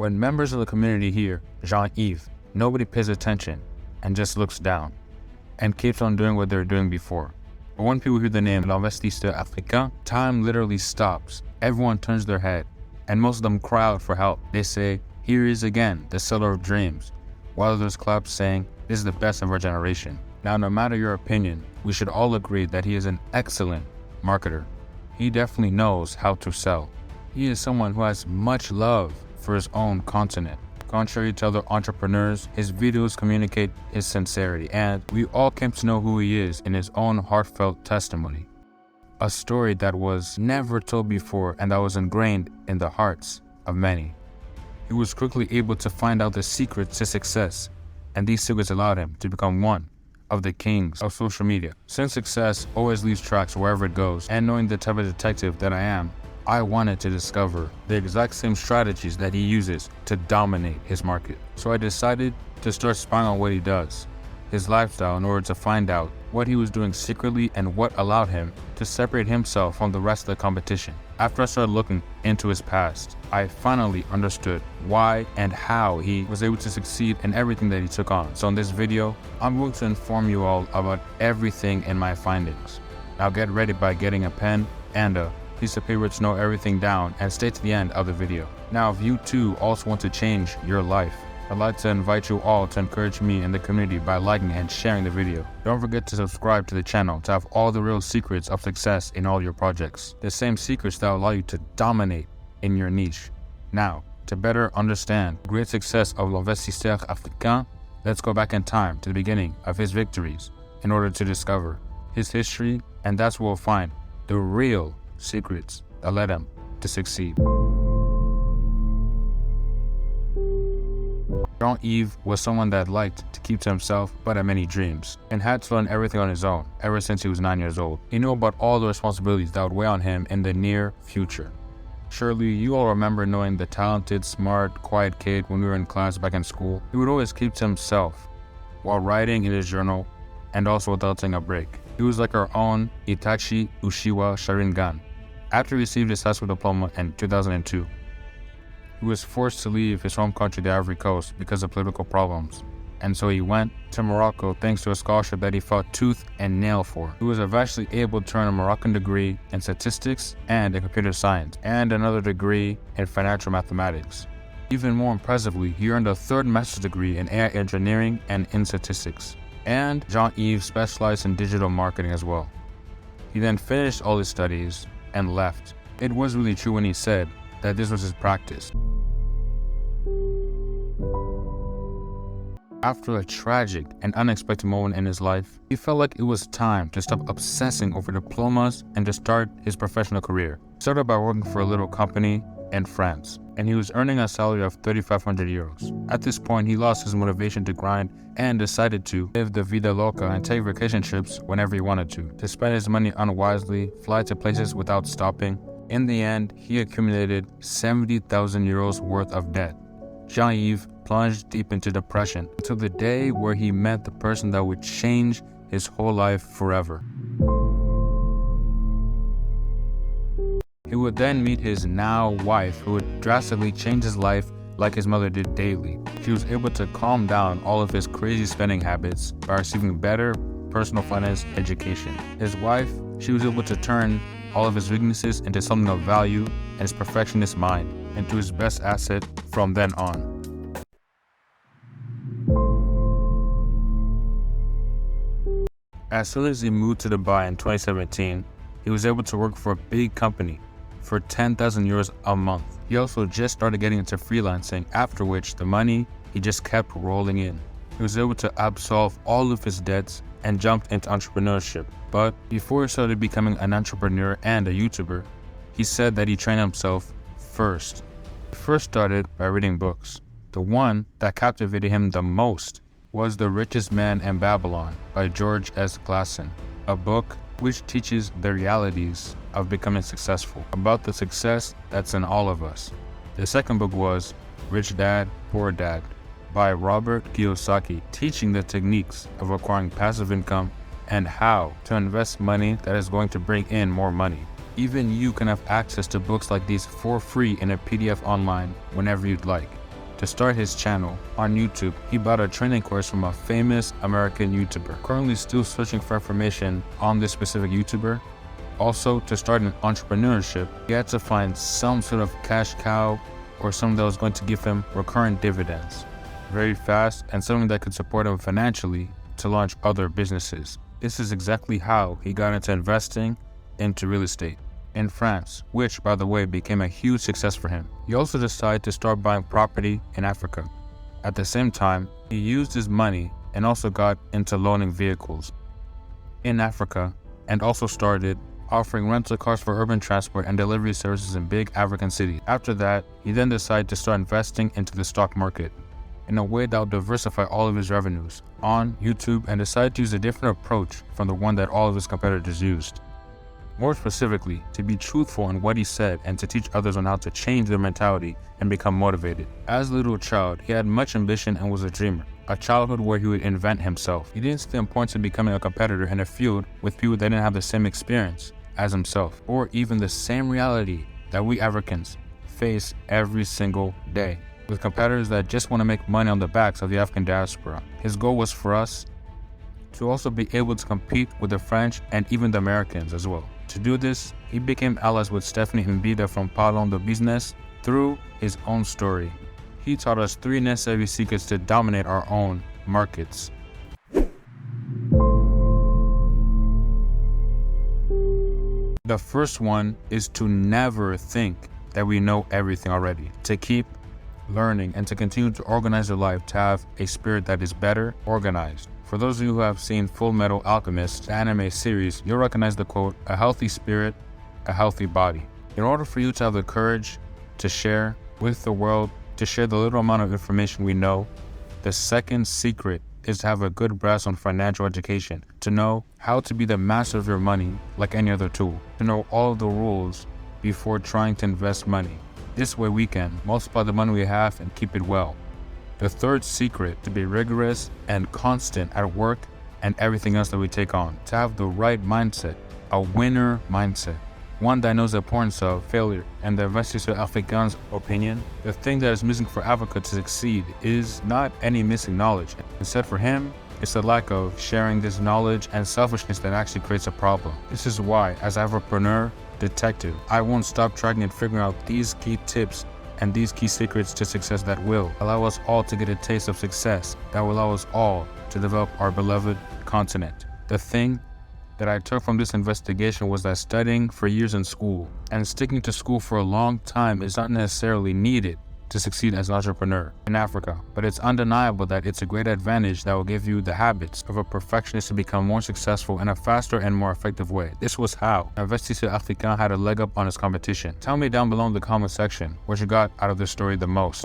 When members of the community hear Jean-Yves, nobody pays attention and just looks down and keeps on doing what they're doing before. But when people hear the name L'Investisseur Africain, time literally stops. Everyone turns their head and most of them cry out for help. They say, "Here he is again, the seller of dreams," while others clap saying, "This is the best of our generation." Now, no matter your opinion, we should all agree that he is an excellent marketer. He definitely knows how to sell. He is someone who has much love for his own continent. Contrary to other entrepreneurs, his videos communicate his sincerity, and we all came to know who he is in his own heartfelt testimony. A story that was never told before and that was ingrained in the hearts of many. He was quickly able to find out the secrets to success, and these secrets allowed him to become one of the kings of social media. Since success always leaves tracks wherever it goes, and knowing the type of detective that I am, I wanted to discover the exact same strategies that he uses to dominate his market. So I decided to start spying on what he does, his lifestyle, in order to find out what he was doing secretly and what allowed him to separate himself from the rest of the competition. After I started looking into his past, I finally understood why and how he was able to succeed in everything that he took on. So in this video, I'm going to inform you all about everything in my findings. Now get ready by getting a pen and a piece of paper to note everything down and stay to the end of the video. Now, if you too also want to change your life, I'd like to invite you all to encourage me in the community by liking and sharing the video. Don't forget to subscribe to the channel to have all the real secrets of success in all your projects. The same secrets that will allow you to dominate in your niche. Now, to better understand the great success of L'Investisseur Africain, let's go back in time to the beginning of his victories in order to discover his history, and that's where we'll find the real secrets that led him to succeed. Jean-Yves was someone that liked to keep to himself but had many dreams and had to learn everything on his own ever since he was 9 years old. He knew about all the responsibilities that would weigh on him in the near future. Surely you all remember knowing the talented, smart, quiet kid when we were in class back in school. He would always keep to himself while writing in his journal and also without taking a break. He was like our own Itachi Uchiwa Sharingan. After he received his high school diploma in 2002, he was forced to leave his home country, the Ivory Coast, because of political problems. And so he went to Morocco thanks to a scholarship that he fought tooth and nail for. He was eventually able to earn a Moroccan degree in statistics and in computer science, and another degree in financial mathematics. Even more impressively, he earned a third master's degree in AI engineering and in statistics. And Jean-Yves specialized in digital marketing as well. He then finished all his studies and left. It was really true when he said that this was his practice. After a tragic and unexpected moment in his life, he felt like it was time to stop obsessing over diplomas and to start his professional career. He started by working for a little company in France, and he was earning a salary of 3,500 euros. At this point, he lost his motivation to grind and decided to live the vida loca and take vacation trips whenever he wanted to spend his money unwisely, fly to places without stopping. In the end, he accumulated 70,000 euros worth of debt. Jean-Yves plunged deep into depression until the day where he met the person that would change his whole life forever. He would then meet his now wife, who would drastically change his life like his mother did daily. She was able to calm down all of his crazy spending habits by receiving better personal finance education. His wife, she was able to turn all of his weaknesses into something of value and his perfectionist mind into his best asset from then on. As soon as he moved to Dubai in 2017, he was able to work for a big company for 10,000 euros a month. He also just started getting into freelancing, after which the money, he just kept rolling in. He was able to absolve all of his debts and jumped into entrepreneurship. But before he started becoming an entrepreneur and a YouTuber, he said that he trained himself first. He first started by reading books. The one that captivated him the most was The Richest Man in Babylon by George S. Clason, a book which teaches the realities of becoming successful, about the success that's in all of us. The second book was Rich Dad, Poor Dad by Robert Kiyosaki, teaching the techniques of acquiring passive income and how to invest money that is going to bring in more money. Even you can have access to books like these for free in a PDF online whenever you'd like. to start his channel on YouTube, he bought a training course from a famous American YouTuber. Currently still searching for information on this specific YouTuber. Also, to start an entrepreneurship, he had to find some sort of cash cow or something that was going to give him recurrent dividends very fast and something that could support him financially to launch other businesses. This is exactly how he got into investing into real estate in France, which, by the way, became a huge success for him. He also decided to start buying property in Africa. At the same time, he used his money and also got into loaning vehicles in Africa and also started offering rental cars for urban transport and delivery services in big African cities. After that, he then decided to start investing into the stock market in a way that would diversify all of his revenues on YouTube and decided to use a different approach from the one that all of his competitors used. More specifically, to be truthful in what he said and to teach others on how to change their mentality and become motivated. As a little child, he had much ambition and was a dreamer. A childhood where he would invent himself. He didn't see the importance of becoming a competitor in a field with people that didn't have the same experience as himself, or even the same reality that we Africans face every single day, with competitors that just want to make money on the backs of the African diaspora. His goal was for us to also be able to compete with the French and even the Americans as well. To do this, he became allies with Stephanie Mbida from Parlons de Business through his own story. He taught us 3 necessary secrets to dominate our own markets. The first one is to never think that we know everything already, to keep learning and to continue to organize your life to have a spirit that is better organized. For those of you who have seen Full Metal Alchemist, the anime series, you'll recognize the quote, "A healthy spirit, a healthy body." In order for you to have the courage to share with the world, to share the little amount of information we know, the second secret is to have a good grasp on financial education, to know how to be the master of your money like any other tool, to know all of the rules before trying to invest money. This way we can multiply the money we have and keep it well. The third secret, to be rigorous and constant at work and everything else that we take on, to have the right mindset, a winner mindset, one that knows the importance of failure. And the Investisseur Africain's opinion, the thing that is missing for Africa to succeed is not any missing knowledge. Instead, for him, it's the lack of sharing this knowledge and selfishness that actually creates a problem. This is why, as an entrepreneur detective, I won't stop tracking and figuring out these key tips and these key secrets to success that will allow us all to get a taste of success, that will allow us all to develop our beloved continent. The thing that I took from this investigation was that studying for years in school and sticking to school for a long time is not necessarily needed to succeed as an entrepreneur in Africa, but it's undeniable that it's a great advantage that will give you the habits of a perfectionist to become more successful in a faster and more effective way. This was how Investisseur Africain had a leg up on his competition. Tell me down below in the comment section what you got out of this story the most.